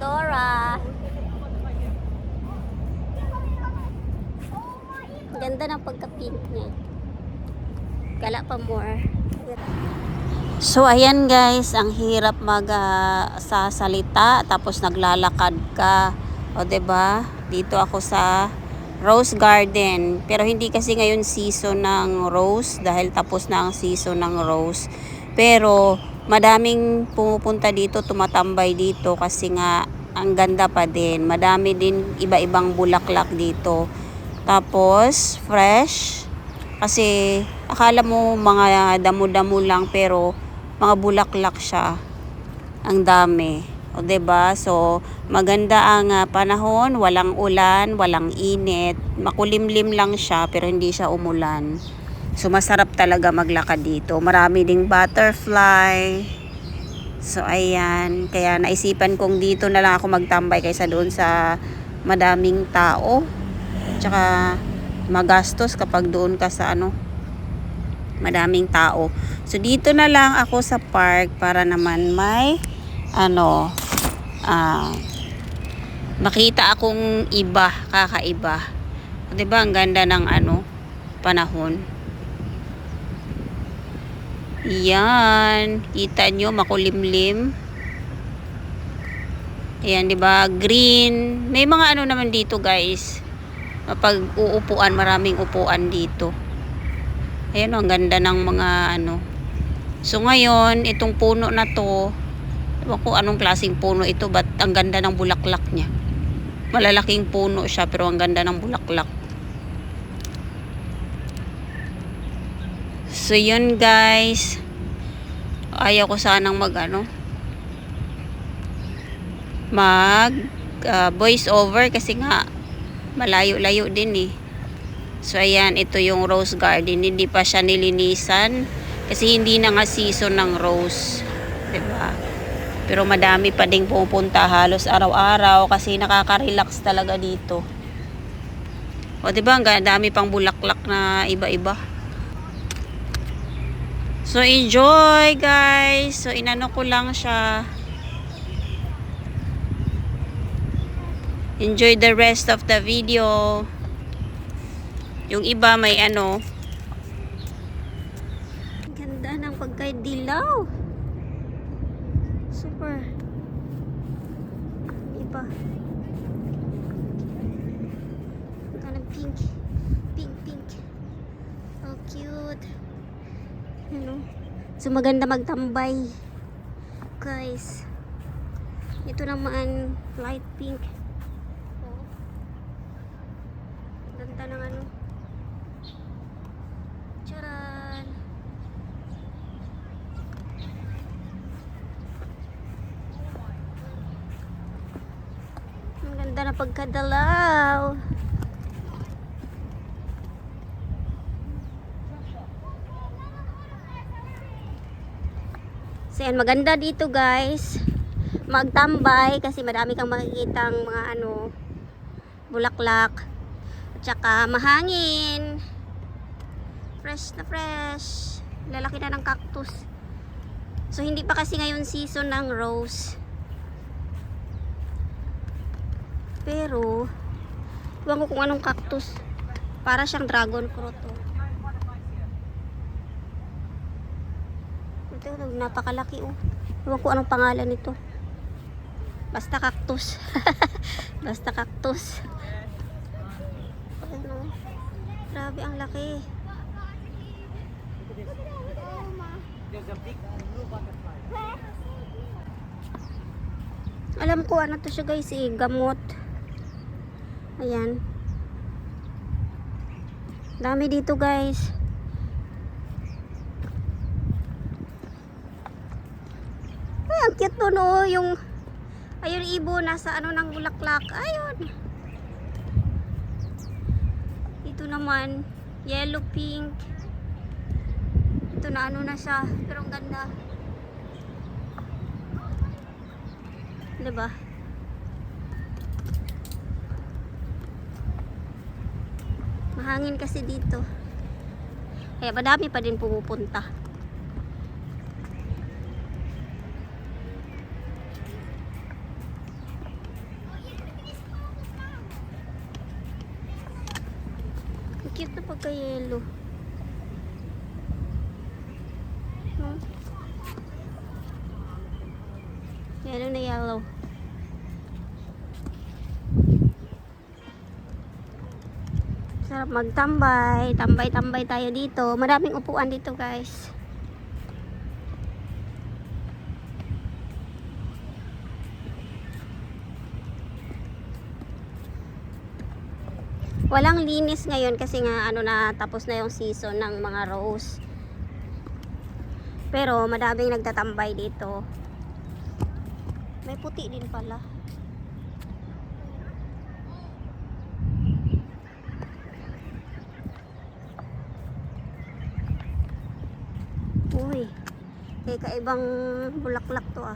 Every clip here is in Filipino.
Dora. Ganda ng pagka-pink niya. Kala pa more. So ayan guys, ang hirap sasalita tapos naglalakad ka. O 'di ba? Dito ako sa Rose Garden. Pero hindi kasi ngayon season ng rose dahil tapos na ang season ng rose. Pero madaming pumupunta dito, tumatambay dito kasi nga ang ganda pa din. Madami din iba-ibang bulaklak dito. Tapos fresh kasi akala mo mga damo-damo lang pero mga bulaklak siya. Ang dami. O 'di ba? So maganda ang panahon, walang ulan, walang init, makulimlim lang siya pero hindi siya umulan. So masarap talaga maglakad dito. Marami ding butterfly. So ayan, kaya naisipan kong dito na lang ako magtambay kaysa doon sa madaming tao. Tsaka magastos kapag doon ka sa madaming tao. So dito na lang ako sa park para naman may makita akong iba, kakaiba. 'Di ba ang ganda ng panahon? Yan, kita nyo makulimlim. Ayan, 'di ba? Green. May mga naman dito, guys. Pag uupuan, maraming upuan dito. Ayan, ang ganda ng mga So ngayon, itong puno na to, ewan ko anong klaseng puno ito, but ang ganda ng bulaklak niya. Malalaking puno siya pero ang ganda ng bulaklak. So yun guys, ayaw ko sanang voice over kasi nga malayo-layo din eh. So ayan, ito yung rose garden, hindi pa siya nilinisan kasi hindi na nga season ng rose, 'di ba? Pero madami pa ding pupunta halos araw-araw kasi nakaka-relax talaga dito. O 'di ba, ang dami pang bulaklak na iba-iba. So enjoy guys. So inano ko lang siya. Enjoy the rest of the video. Yung iba may ganda ng pagkadilaw. Super. Iba. Ang pink. Pink. Oh, cute. So maganda magtambay. Guys. Ito naman light pink. Oh. Ganda ng Charan. Ang ganda na pagkadalaw. So yan, maganda dito guys magtambay kasi madami kang makikitang mga bulaklak at saka mahangin, fresh na fresh, lalaki na ng cactus. So hindi pa kasi ngayon season ng rose pero iwan ko kung anong cactus, para siyang dragon fruit. Ito, napakalaki iwan ko anong pangalan nito, basta cactus. Basta cactus. Grabe ang laki. Alam ko to siya guys, gamot. Ayan. Dami dito guys. Ay, ang cute to yung ayun, ibo nasa ng bulaklak. Ayun. Ito naman yellow pink. Ito na na siya, pero ang ganda. 'Di ba? Mahangin kasi dito. Kaya madami pa din pumupunta. cute na pagka-yellow. Hmm? Yellow na yellow. Sarap magtambay. Tambay-tambay tayo dito. Maraming upuan dito, guys. Walang linis ngayon kasi nga na tapos na yung season ng mga rose. Pero madaming nagtatambay dito. May puti din pala. Uy, kaibang bulaklak to ah.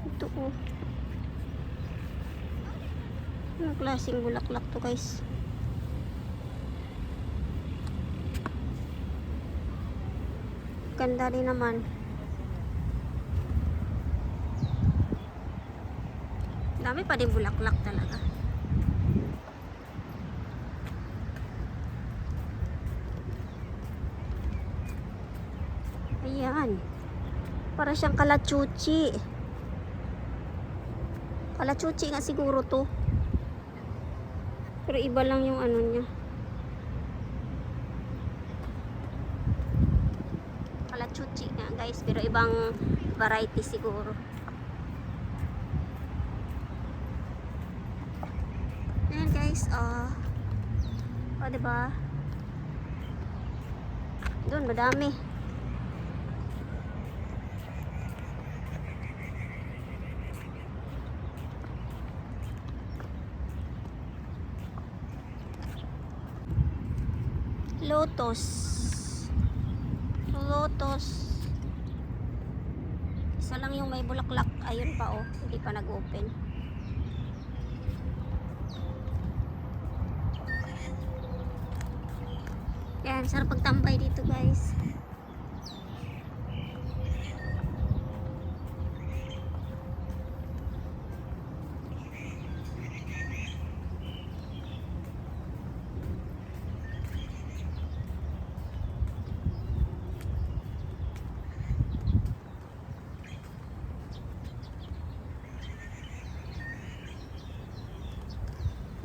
Ito oh. Anong klaseng bulaklak to guys? Ganda rin naman. Dami pa din bulaklak talaga. Ayan. Para siyang kalachuchi. Kalachuchi nga siguro to. Pero iba lang yung ano niya. Kalachuchi nga guys. Pero ibang variety siguro. Ayan guys. Diba? Doon madami. Lotus. Isa lang yung may bulaklak. Ayun pa oh. Hindi pa nag-open. Yan. Sarap pagtambay dito guys.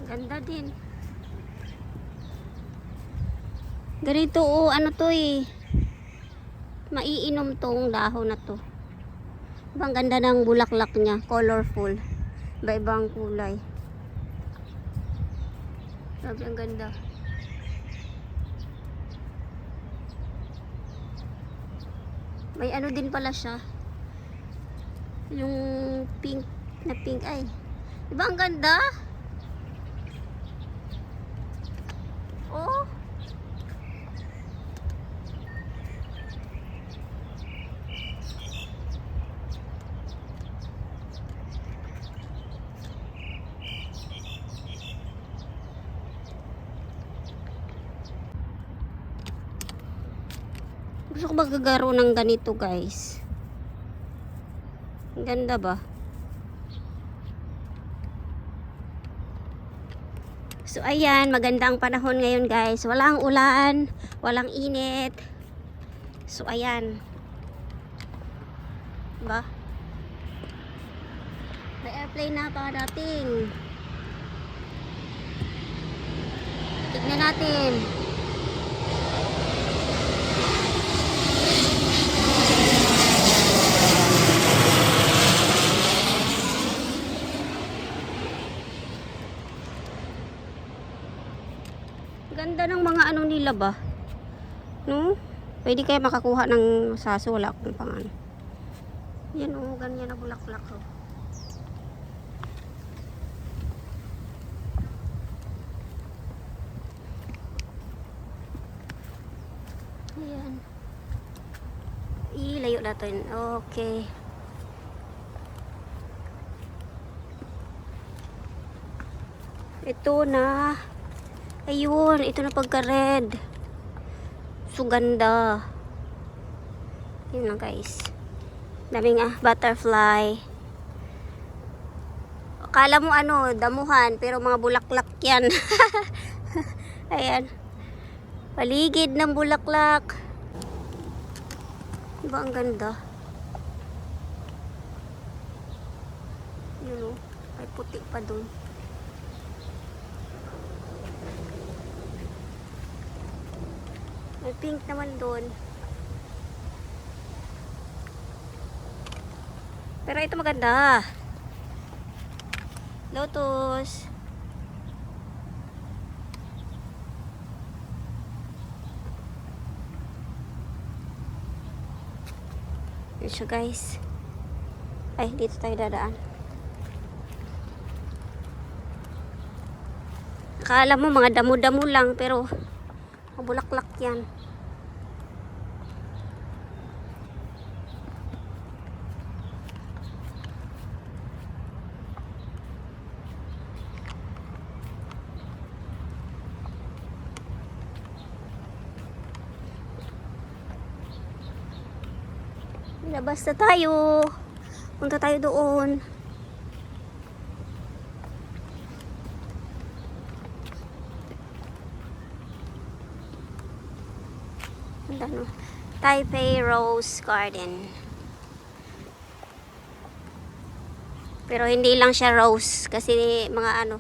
Ganda din. Ganito oh, ano to eh. Maiinom tong dahon na to. Ibang ganda ng bulaklak niya, colorful. Iba-ibang kulay. Sabi ang ganda. May ano din pala siya. Yung pink na pink ay. Diba ang ganda? Oh. Gusto ko magagaro ng ganito guys. Ang ganda ba? So ayan, magandang panahon ngayon guys. Walang ulan, walang init. So ayan. Diba? May airplane na pa dating. Tignan natin. Ganda ng mga ano nila ba? No? Pwede kayo makakuha ng saso. Wala akong pangan. Yan o, ganyan na bulaklak o. Ayan. Ilayo natin. Okay. Ito na. Ayun, ito na pagka-red. So, ganda. Yun na guys. Daming butterfly. Akala mo ano, damuhan, pero mga bulaklak yan. Ayan. Paligid ng bulaklak. Diba ang ganda? Yun o. May puti pa dun. May pink naman dun. Pero ito maganda. Lotus. Yun siya guys. Ay, dito tayo dadaan. Akala mo mga damo-damo lang, pero bulaklak yan. Labas na tayo. Punta tayo doon. Ano? Taipei Rose Garden. Pero hindi lang siya rose kasi mga ano,